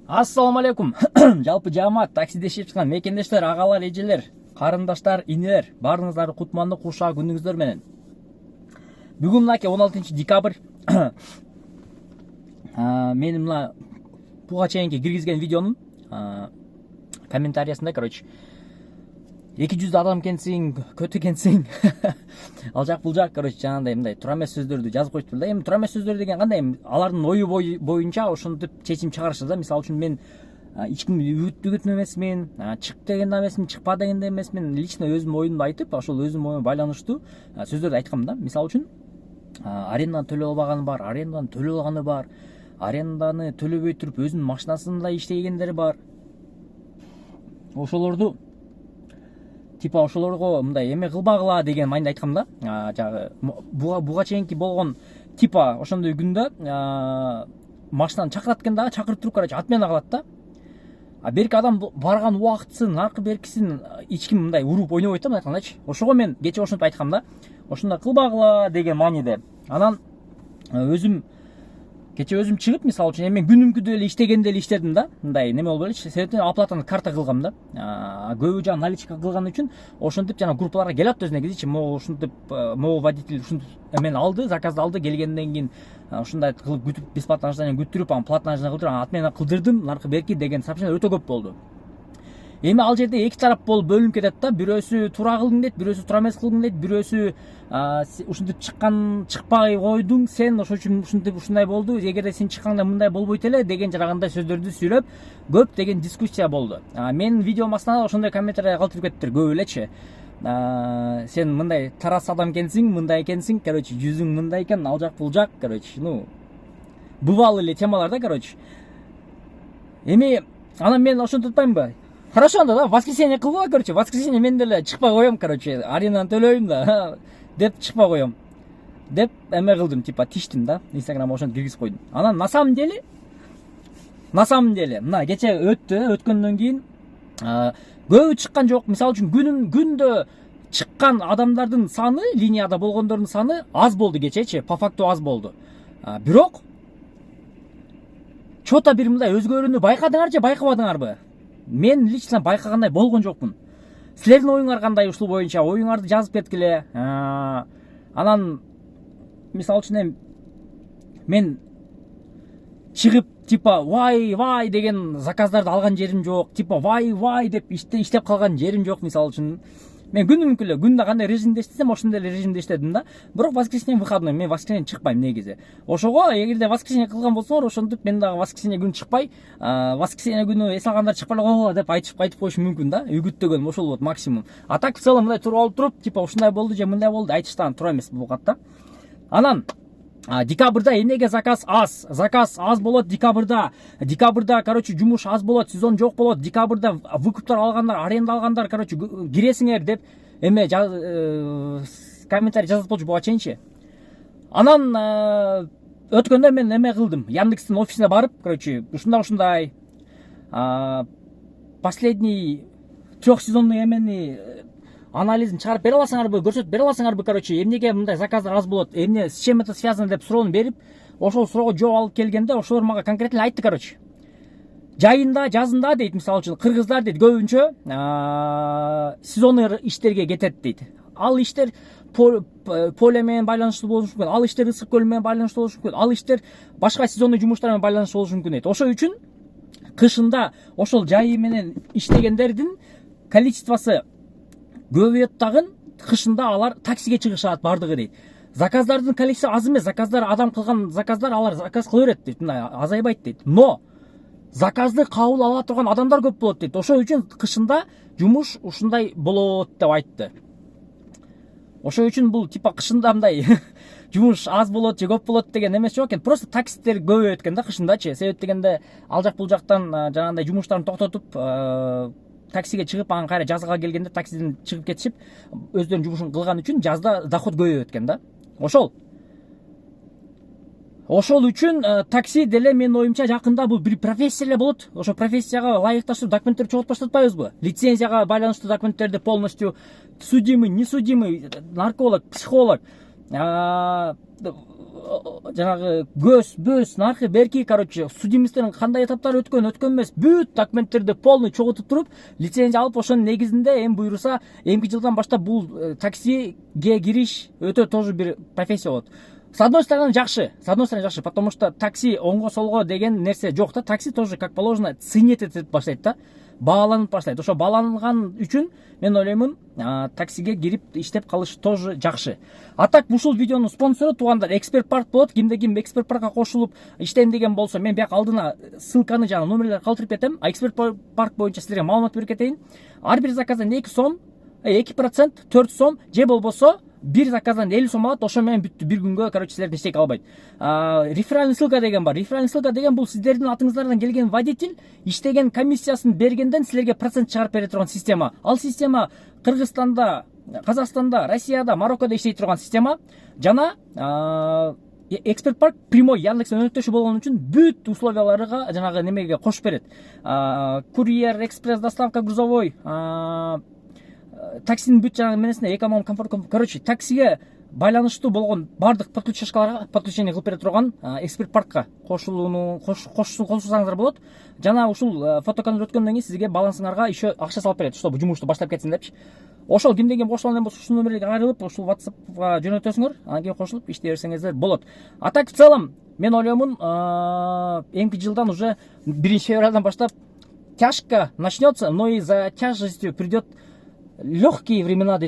Ассаламу алейкум. Жалпы жамаат, таксиде иштеп жаткан мекендештер, агалар, эжелер, карындаштар, инелер, баарыңыздарды кутмандуу кушаа күнүңүздөр менен. Бүгүн мынакей 16 декабрь. Менин мына буга чейинки киргизген видеонун комментариясында, 200 адам экенсиң, көт экенсиң. Ал жак бул жак, жанагындай мындай туура эмес сөздөрдү жазып коюптур да. Эми туура эмес сөздөр деген кандай? Алардын ою боюнча ошентип чечим чыгарышты да. Мисалы үчүн мен эч кимди үгүттөгөн эмесмин, чык деген да эмесмин, чыкпа деген да эмесмин. Лично өзүмдүн оюмду айтып, ошол өзүмдүн оюма байланыштуу сөздөрдү айткам да. Мисалы үчүн аренданы төлөй албаганы бар, аренданы төлөй алганы бар, аренданы төлөбөй туруп өзүнүн машинасында иштегендери бар. Ошолорду типа ошолорго мындай эме кылбагыла деген майында айткам да. Жагы буга чейинки болгон типа ошондой күндө машинаны чакырат экен дагы, чакырып туруп отмена кылат да. Берки адам барган убактысын, наркы беркисин эч ким мындай уруп ойнобойт да, мындай айткандачы. Ошого мен кече ошентип айткам да. Ошондой кылбагыла деген мааниде. Анан кече өзүм чыгып, мисалы үчүн мен күнүмкүдөй эле иштегенде эле иштедим да. Мындай неме болбой элечи, себептен оплатаны карта кылгам да. Көбү жана наличка кылган үчүн ошентип жана группаларга келет өзүнө кезичи. Могу ушинтип, могу водитель ушинтип эмени алды, заказды алды, келгенден кийин ушундай кылып күтүп, бесплатно ожидание күттүрүп, анан платно ожидание кылдырып, отмена кылдырдым, наркы берки деген сообщение өтө көп болду. Эми ал жерде эки тарап болуп бөлүнүп кетет да. Бирөөсү туура кылдың дейт, бирөөсү туура эмес кылдың дейт, бирөөсү ушинтип чыкпай койдуң, сен ошол үчүн ушинтип ушундай болду, эгерде сен чыкканда мындай болбойт эле деген жарагандай сөздөрдү сүйлөп, көп деген дискуссия болду. Мен видеонун астына ошондой комментарий калтырып кеттир, көп элечи. Сен мындай тарас адам экенсиң, мындай экенсиң, жүзүң мындай экен, ал жак бул жак, бывал эле темалар да, Эми анан мен ошентип атпаймынбы? Хорошо анда да, воскресенье кылгыла, воскресенье мен деле чыкпай коем, аренданы төлөйм да, деп чыкпай коем. Деп эме кылдым, типа тиштим да, Инстаграмга ошентип киргизип койдум. Анан на самом деле, мына кече өткөндөн кийин көбү чыккан жок. Мисалы үчүн күндө чыккан адамдардын саны, линияда болгондордун саны аз болду кечечи, по факту аз болду. Бирок чота бир мындай өзгөрүүнү байкадыңар же байкабадыңарбы? Мен лично байкагандай болгон жокмун. Силердин оюңар кандай ушул боюнча? Оюңарды жазып берткиле. Анан мисалы үчүн мен чыгып типа вай деген заказдарды алган жерим жок. Типа вай деп иштеп калган жерим жок, мисалы үчүн. Мен күнүмкү эле күндө кандай режимде иштесем, ошондой эле режимде иштедим да. Бирок воскресенье выходной, мен воскресенье чыкпайм негизи. Ошого эгерде воскресенье кылган болсоңор, ошентип мен дагы воскресенье күнү чыкпай, воскресенье күнү эс алгандар чыкпай эле койгула деп айтып коюшум мүмкүн да. Үгүттөгөнүм ошол болот максимум. А так в целом мындай туруп алып туруп, типа ушундай болду же мындай болду айтыштан туура эмес болот да. Анан декабрда эмнеге заказ аз болот декабрда, жумуш аз болот, сезон жок болот, декабрда выкуптар алгандар, аренда алгандар, киресиңер деп эме комментарий жазып болчу буга чейинчи. Анан өткөндө мен эме кылдым, Яндекстин офисине барып, ушундай последний трехсезонный эмени анализин чыгарып бере аласыңарбы, көрсөтүп бере аласыңарбы, эмнеге мындай заказдар аз болот, эмне с чем это связано деп суроону берип, ошол суроого жооп алып келгенде ошолор мага конкретно айтты, жайында, жазында дейт, мисалы үчүн кыргыздар дейт көбүнчө сезонный иштерге кетет дейт. Ал иштер поле менен байланыштуу болушу мүмкүн, ал иштер ысык көл менен байланыштуу болушу мүмкүн, ал иштер башка сезонный жумуштар менен байланыштуу болушу мүмкүн дейт. Ошол үчүн кышында ошол жайы менен иштегендердин количествосы көбөйөт дагы, кышында алар таксиге чыгышат бардыгы дейт. Заказдардын количествосу аз эмес, адам кылган заказдар алар заказ кыла берет дейт, мындай азайбайт дейт. Но заказды кабыл ала турган адамдар көп болот дейт. Ошол үчүн кышында жумуш ушундай болот деп айтты. Ошол үчүн бул типа кышында мындай жумуш аз болот же көп болот деген эмес жок экен. Просто таксисттер көбөйөт экен да кышындачы. Себеп дегенде ал жак бул жактан жанагындай жумуштарын токтотуп, таксиге чыгып, анан кайра жазга келгенде таксиден чыгып кетишип, өздөрүнүн жумушун кылган үчүн жазда доход көбөйөт экен да. Ошол үчүн такси деле менин оюмча жакында бул бир профессия эле болот. Ошо профессияга ылайыкташып документтерди чогултуп баштатпайбызбы? Лицензияга байланыштуу документтерди полностью судимый, не судимый, нарколог, психолог, жанагы көз бөз наркы берки, короче, судимисттердин кандай этаптары өткөн эмес, бүт документтерди полный чогултуп туруп, лицензия алып, ошонун негизинде эми буйруса эмки жылдан баштап бул таксиге кириш өтө тоже бир профессия болот. С одной стороны жакшы, потому что такси оңго солго деген нерсе жок да. Такси тоже как положено ценет этип баштайт да, бааланып баштайт. Ошо бааланган үчүн мен ойлоймун, таксиге кирип иштеп калыш тоже жакшы. А так ушул видеонун спонсору туугандар Эксперт Парк болот. Кимде ким Эксперт Паркка кошулуп иштейм деген болсо, мен бияк алдына ссылканы жана номерлерди калтырып кетем. Эксперт Парк боюнча силерге маалымат берип кетейин. Ар бир заказдан 2 сом, 2%, 4 сом, же болбосо бир заказдан 50 сом алат. Ошо менен бүттү. Бир күнгө, короче, силердин иштей албайт. Реферальный ссылка деген бар. Реферальный ссылка деген бул сиздердин атыңыздардан келген водитель иштеген комиссиясын бергенден силерге процент чыгарып бере турган система. Ал система Кыргызстанда, Казакстанда, Россияда, Мароккодо иштей турган система. Жана Эксперт Парк прямой Яндекс өнөктөшү болгон үчүн бүт условияларга жанагы немеге кошуп берет. Курьер, экспресс доставка, грузовой, таксинин бүт жанагы менесине эконом, комфорт, короче, таксиге байланыштуу болгон бардык подключашкаларга подключение кылып бере турган Эксперт Паркка кошулсаңыздар болот. Жана ушул фотокамера өткөндөн кийин сизге балансыңарга еще акча салып берет, чтобы жумушту баштап кетсин депчи. Ошол кимде ким кошула алган болсо ушул номерге кайрылып, ушул WhatsAppга жөнөтөсүңөр, анан кийин кошулуп иштей берсеңиздер болот. А так в целом мен ойлоймун, эмки жылдан уже 1 февралдан баштап тяжко начнется, но и за тяжестью придет легкие времена дейт